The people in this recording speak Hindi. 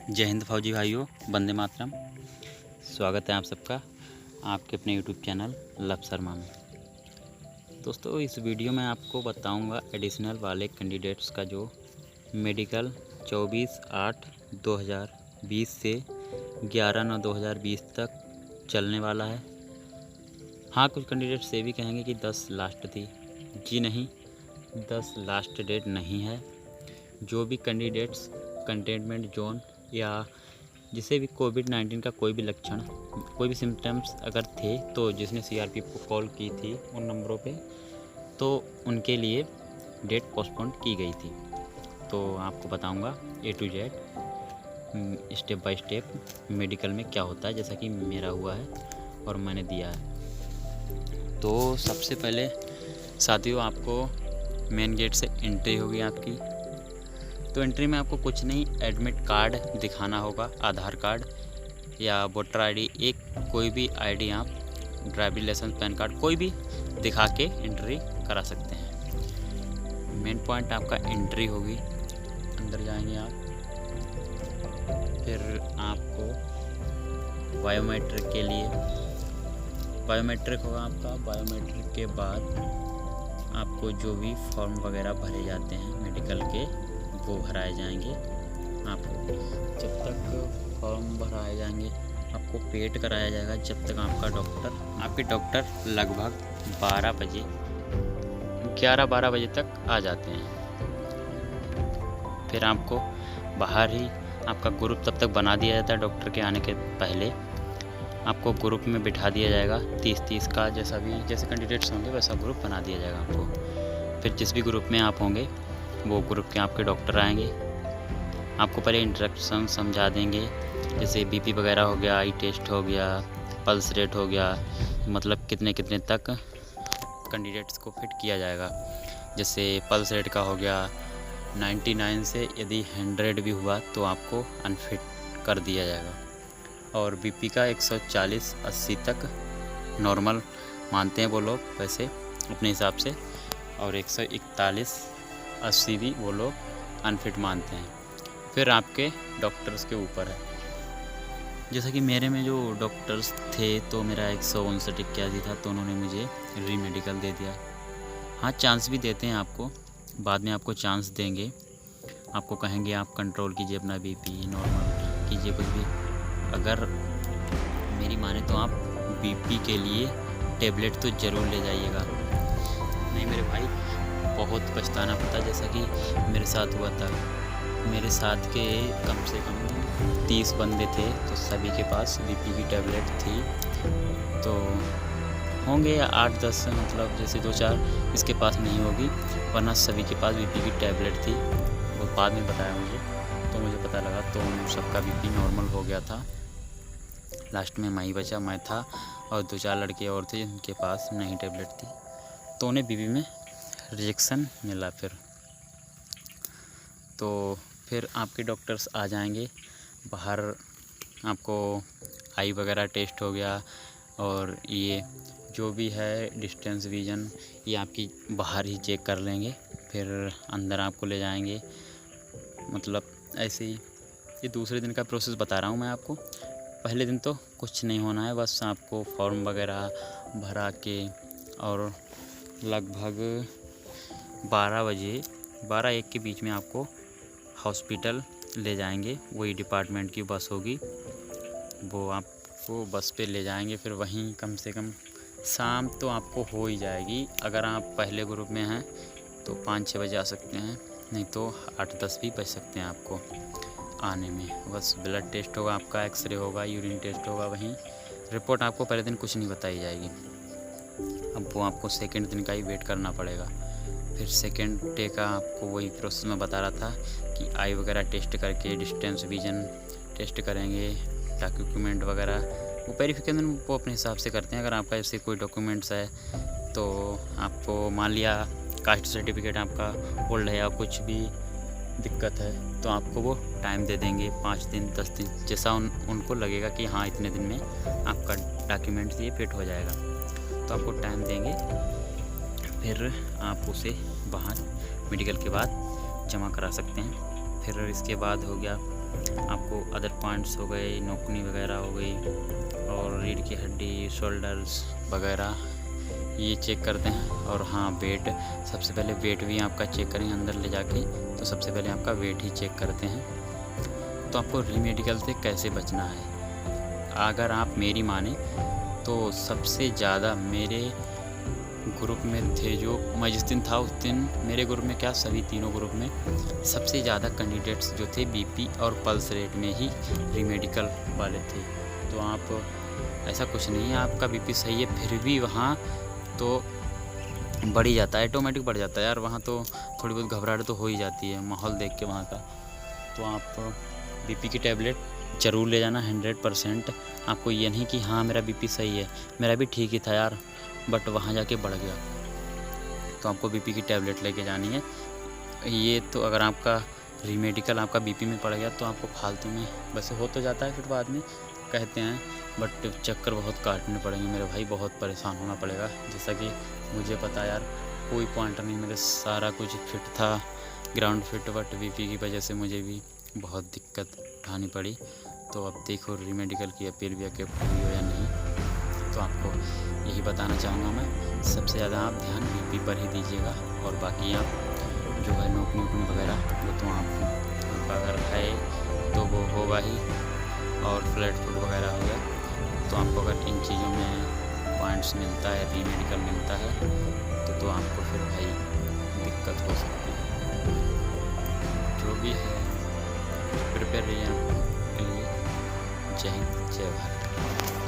जय हिंद फौजी भाइयों, वंदे मातरम। स्वागत है आप सबका आपके अपने यूट्यूब चैनल लव शर्मा में। दोस्तों, इस वीडियो में आपको बताऊंगा एडिशनल वाले कैंडिडेट्स का जो मेडिकल 24/8/2020 से 11/9/2020 तक चलने वाला है। हाँ, कुछ कैंडिडेट्स ये भी कहेंगे कि 10 लास्ट थी। जी नहीं, 10 लास्ट डेट नहीं है। जो भी कैंडिडेट्स कंटेनमेंट जोन या जिसे भी कोविड-19 का कोई भी लक्षण, कोई भी सिम्टम्स अगर थे, तो जिसने सीआरपीएफ को कॉल की थी उन नंबरों पे, तो उनके लिए डेट पोस्टपोन की गई थी। तो आपको बताऊंगा A to Z step by step medical में क्या होता है, जैसा कि मेरा हुआ है और मैंने दिया है। तो सबसे पहले साथियों, आपको मेन गेट से एंट्री होगी आपकी। तो एंट्री में आपको कुछ नहीं, एडमिट कार्ड दिखाना होगा, आधार कार्ड या वोटर आईडी, एक कोई भी आईडी, आप ड्राइविंग लाइसेंस, पैन कार्ड कोई भी दिखा के एंट्री करा सकते हैं। मेन पॉइंट आपका एंट्री होगी, अंदर जाएंगे आप। फिर आपको बायोमेट्रिक के लिए बायोमेट्रिक होगा आपका। बायोमेट्रिक के बाद आपको जो भी फॉर्म वगैरह भरे जाते हैं मेडिकल के, वो भराए जाएंगे। आपको जब तक फॉर्म भराए जाएंगे, आपको पेड कराया जाएगा जब तक आपके डॉक्टर लगभग 12 बजे 11-12 बजे तक आ जाते हैं। फिर आपको बाहर ही आपका ग्रुप तब तक बना दिया जाता है। डॉक्टर के आने के पहले आपको ग्रुप में बिठा दिया जाएगा, 30-30 का, जैसे कैंडिडेट्स होंगे वैसा ग्रुप बना दिया जाएगा आपको। फिर जिस भी ग्रुप में आप होंगे वो ग्रुप के आपके डॉक्टर आएंगे, आपको पहले इंस्ट्रक्शन समझा देंगे, जैसे बीपी वगैरह हो गया, आई टेस्ट हो गया, पल्स रेट हो गया, मतलब कितने तक कैंडिडेट्स को फिट किया जाएगा। जैसे पल्स रेट का हो गया 99 से यदि 100 भी हुआ तो आपको अनफिट कर दिया जाएगा। और बीपी का 140-80 तक नॉर्मल मानते हैं वो लोग वैसे अपने हिसाब से, और 141-80 भी वो लोग अनफिट मानते हैं। फिर आपके डॉक्टर्स के ऊपर है। जैसा कि मेरे में जो डॉक्टर्स थे, तो मेरा 159-81 था, तो उन्होंने मुझे री मेडिकल दे दिया। हाँ, चांस भी देते हैं आपको, बाद में आपको चांस देंगे। आपको कहेंगे आप कंट्रोल कीजिए अपना बीपी, नॉर्मल कीजिए कुछ भी। अगर मेरी माने तो आप बीपी के लिए टेबलेट तो ज़रूर ले जाइएगा। नहीं मेरे भाई, बहुत पछताना पड़ता, जैसा कि मेरे साथ हुआ था। मेरे साथ के कम से कम 30 बंदे थे, तो सभी के पास बीपी की टेबलेट थी। तो होंगे 8-10, मतलब जैसे 2-4 इसके पास नहीं होगी, वरना सभी के पास बीपी की टेबलेट थी। वो बाद में बताया मुझे, तो मुझे पता लगा, तो उन सबका बीपी नॉर्मल हो गया था। लास्ट में मैं बचा, मैं था और 2-4 लड़के और थे जिनके पास नहीं टेबलेट थी, तो उन्हें बीपी में रिजेक्शन मिला। फिर आपके डॉक्टर्स आ जाएंगे बाहर। आपको आई वगैरह टेस्ट हो गया, और ये जो भी है डिस्टेंस विजन, ये आपकी बाहर ही चेक कर लेंगे। फिर अंदर आपको ले जाएंगे, मतलब ऐसे ही। ये दूसरे दिन का प्रोसेस बता रहा हूँ मैं आपको। पहले दिन तो कुछ नहीं होना है, बस आपको फॉर्म वगैरह भरा के, और लगभग 12-1 के बीच में आपको हॉस्पिटल ले जाएंगे। वही डिपार्टमेंट की बस होगी, वो आपको बस पे ले जाएंगे। फिर वहीं कम से कम शाम तो आपको हो ही जाएगी। अगर आप पहले ग्रुप में हैं तो 5-6 बजे आ सकते हैं, नहीं तो 8-10 भी बज सकते हैं आपको आने में। बस ब्लड टेस्ट होगा आपका, एक्सरे होगा, यूरिन टेस्ट होगा। वहीं रिपोर्ट आपको पहले दिन कुछ नहीं बताई जाएगी। अब वो आपको सेकंड दिन का ही वेट करना पड़ेगा। फिर सेकंड डे का आपको वही प्रोसेस में बता रहा था कि आई वगैरह टेस्ट करके, डिस्टेंस विजन टेस्ट करेंगे, डॉक्यूमेंट वगैरह वो वेरिफिकेशन वो अपने हिसाब से करते हैं। अगर आपका ऐसे कोई डॉक्यूमेंट्स है, तो आपको मान लिया कास्ट सर्टिफिकेट आपका ओल्ड है या कुछ भी दिक्कत है, तो आपको वो टाइम दे देंगे, 5 दिन 10 दिन, जैसा उनको लगेगा कि हाँ इतने दिन में आपका डॉक्यूमेंट्स ये फिट हो जाएगा, तो आपको टाइम देंगे। फिर आप उसे बाहर मेडिकल के बाद जमा करा सकते हैं। फिर इसके बाद हो गया आपको अदर पॉइंट्स हो गए, नोकनी वगैरह हो गई और रीढ़ की हड्डी, शोल्डर्स वगैरह ये चेक करते हैं। और हाँ, वेट, सबसे पहले वेट भी आपका चेक करेंगे अंदर ले जाके, तो सबसे पहले आपका वेट ही चेक करते हैं। तो आपको री मेडिकल से कैसे बचना है, अगर आप मेरी माने तो सबसे ज़्यादा मेरे ग्रुप में थे, जो मैं जिस दिन था उस दिन मेरे ग्रुप में, क्या सभी तीनों ग्रुप में सबसे ज़्यादा कैंडिडेट्स जो थे बीपी और पल्स रेट में ही री मेडिकल वाले थे। तो आप, ऐसा कुछ नहीं है आपका बीपी सही है फिर भी वहाँ तो बढ़ ही जाता है, ऑटोमेटिक बढ़ जाता है यार। वहाँ तो थोड़ी बहुत घबराहट तो हो ही जाती है माहौल देख के वहाँ का। तो आप बीपी की टैबलेट ज़रूर ले जाना 100%। आपको ये नहीं कि हाँ मेरा बीपी सही है, मेरा भी ठीक ही था यार बट वहाँ जाके बढ़ गया, तो आपको बीपी की टैबलेट लेके जानी है। ये तो अगर आपका री मेडिकल आपका बीपी में पड़ गया तो आपको फालतू में, वैसे हो तो जाता है फिर बाद में कहते हैं, बट चक्कर बहुत काटने पड़ेंगे मेरे भाई, बहुत परेशान होना पड़ेगा। जैसा कि मुझे पता यार, कोई पॉइंट नहीं, मेरे सारा कुछ फिट था, ग्राउंड फिट, बट बीपी की वजह से मुझे भी बहुत दिक्कत उठानी पड़ी। तो अब देखो री मेडिकल की अपील भी आके हुई हो या नहीं। तो आपको यही बताना चाहूँगा मैं, सबसे ज़्यादा आप ध्यान बीपी पर ही दीजिएगा, और बाकी आप जो है नोकनी वगैरह वो तो आपका अगर है तो वो होगा ही, और फ्लैट फुट वगैरह हो गया। तो आपको अगर इन चीज़ों में पॉइंट्स मिलता है, री मेडिकल मिलता है तो आपको फिर भाई दिक्कत हो सकती है। जो भी है प्रिपेयर रहिए आपके लिए। जय हिंद, जय भारत।